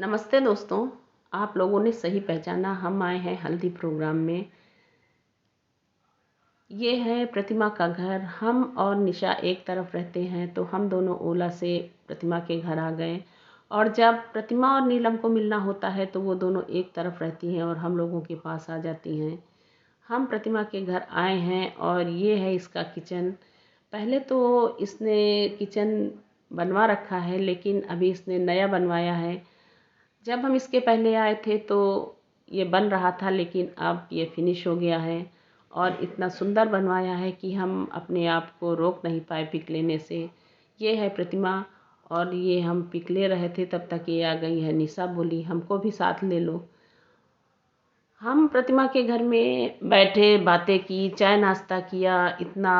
नमस्ते दोस्तों, आप लोगों ने सही पहचाना। हम आए हैं हल्दी प्रोग्राम में। ये है प्रतिमा का घर। हम और निशा एक तरफ रहते हैं, तो हम दोनों ओला से प्रतिमा के घर आ गए। और जब प्रतिमा और नीलम को मिलना होता है तो वो दोनों एक तरफ रहती हैं और हम लोगों के पास आ जाती हैं। हम प्रतिमा के घर आए हैं और ये है इसका किचन। पहले तो इसने किचन बनवा रखा है, लेकिन अभी इसने नया बनवाया है। जब हम इसके पहले आए थे तो ये बन रहा था, लेकिन अब ये फिनिश हो गया है और इतना सुंदर बनवाया है कि हम अपने आप को रोक नहीं पाए पिक लेने से। ये है प्रतिमा और ये हम पिक ले रहे थे, तब तक ये आ गई है। निशा बोली हमको भी साथ ले लो। हम प्रतिमा के घर में बैठे, बातें की, चाय नाश्ता किया। इतना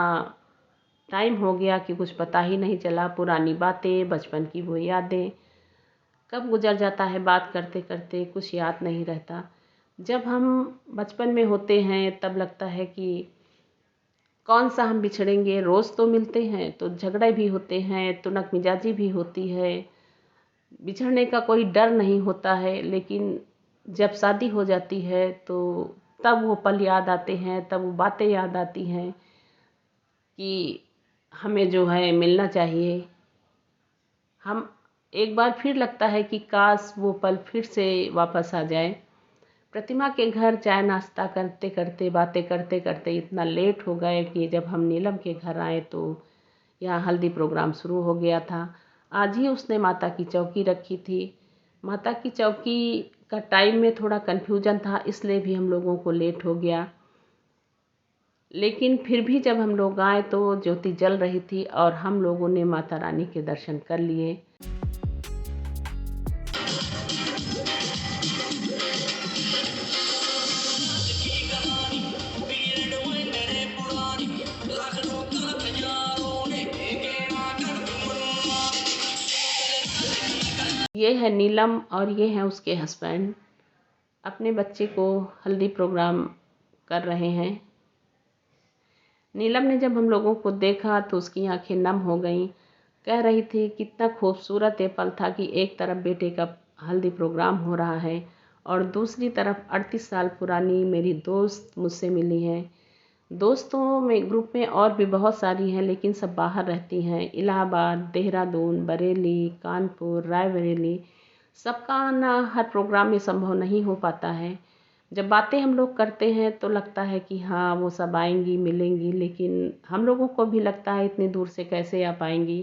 टाइम हो गया कि कुछ पता ही नहीं चला। पुरानी बातें, बचपन की वो यादें कब गुजर जाता है बात करते करते, कुछ याद नहीं रहता। जब हम बचपन में होते हैं तब लगता है कि कौन सा हम बिछड़ेंगे। रोज़ तो मिलते हैं तो झगड़े भी होते हैं, तुनक मिजाजी भी होती है। बिछड़ने का कोई डर नहीं होता है, लेकिन जब शादी हो जाती है तो तब वो पल याद आते हैं, तब वो बातें याद आती हैं कि हमें जो है मिलना चाहिए। हम एक बार फिर लगता है कि काश वो पल फिर से वापस आ जाए। प्रतिमा के घर चाय नाश्ता करते करते, बातें करते करते इतना लेट हो गए कि जब हम नीलम के घर आए तो यहाँ हल्दी प्रोग्राम शुरू हो गया था। आज ही उसने माता की चौकी रखी थी। माता की चौकी का टाइम में थोड़ा कन्फ्यूजन था, इसलिए भी हम लोगों को लेट हो गया। लेकिन फिर भी जब हम लोग आए तो ज्योति जल रही थी और हम लोगों ने माता रानी के दर्शन कर लिए। ये है नीलम और ये हैं उसके हस्बैंड, अपने बच्चे को हल्दी प्रोग्राम कर रहे हैं। नीलम ने जब हम लोगों को देखा तो उसकी आंखें नम हो गईं। कह रही थी कितना खूबसूरत ये पल था कि एक तरफ बेटे का हल्दी प्रोग्राम हो रहा है और दूसरी तरफ 38 साल पुरानी मेरी दोस्त मुझसे मिली है। दोस्तों में ग्रुप में और भी बहुत सारी हैं, लेकिन सब बाहर रहती हैं। इलाहाबाद, देहरादून, बरेली, कानपुर, रायबरेली। सबका आना हर प्रोग्राम में संभव नहीं हो पाता है। जब बातें हम लोग करते हैं तो लगता है कि हाँ वो सब आएंगी, मिलेंगी, लेकिन हम लोगों को भी लगता है इतनी दूर से कैसे आ पाएंगी।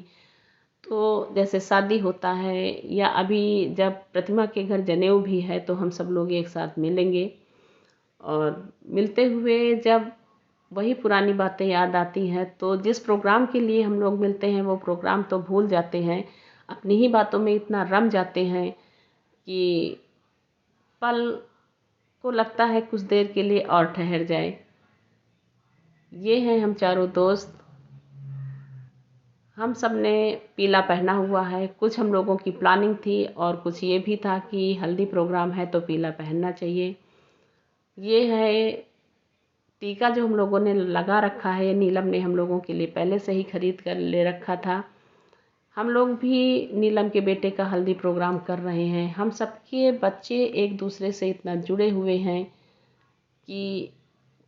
तो जैसे शादी होता है या अभी जब प्रतिमा के घर जनेऊ भी है तो हम सब लोग एक साथ मिलेंगे। और मिलते हुए जब वही पुरानी बातें याद आती हैं तो जिस प्रोग्राम के लिए हम लोग मिलते हैं वो प्रोग्राम तो भूल जाते हैं, अपनी ही बातों में इतना रम जाते हैं कि पल को लगता है कुछ देर के लिए और ठहर जाए। ये हैं हम चारों दोस्त। हम सब ने पीला पहना हुआ है। कुछ हम लोगों की प्लानिंग थी और कुछ ये भी था कि हल्दी प्रोग्राम है तो पीला पहनना चाहिए। ये है टीका जो हम लोगों ने लगा रखा है, नीलम ने हम लोगों के लिए पहले से ही खरीद कर ले रखा था। हम लोग भी नीलम के बेटे का हल्दी प्रोग्राम कर रहे हैं। हम सबके बच्चे एक दूसरे से इतना जुड़े हुए हैं कि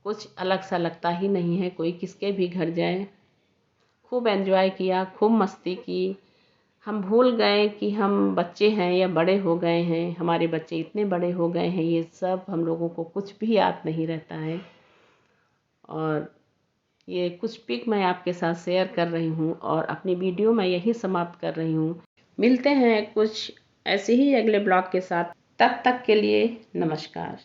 कुछ अलग सा लगता ही नहीं है। कोई किसके भी घर जाए, खूब एंजॉय किया, खूब मस्ती की। हम भूल गए कि हम बच्चे हैं या बड़े हो गए हैं। हमारे बच्चे इतने बड़े हो गए हैं, ये सब हम लोगों को कुछ भी याद नहीं रहता है। और ये कुछ पिक मैं आपके साथ शेयर कर रही हूँ और अपनी वीडियो मैं यही समाप्त कर रही हूँ। मिलते हैं कुछ ऐसे ही अगले ब्लॉग के साथ। तब तक के लिए नमस्कार।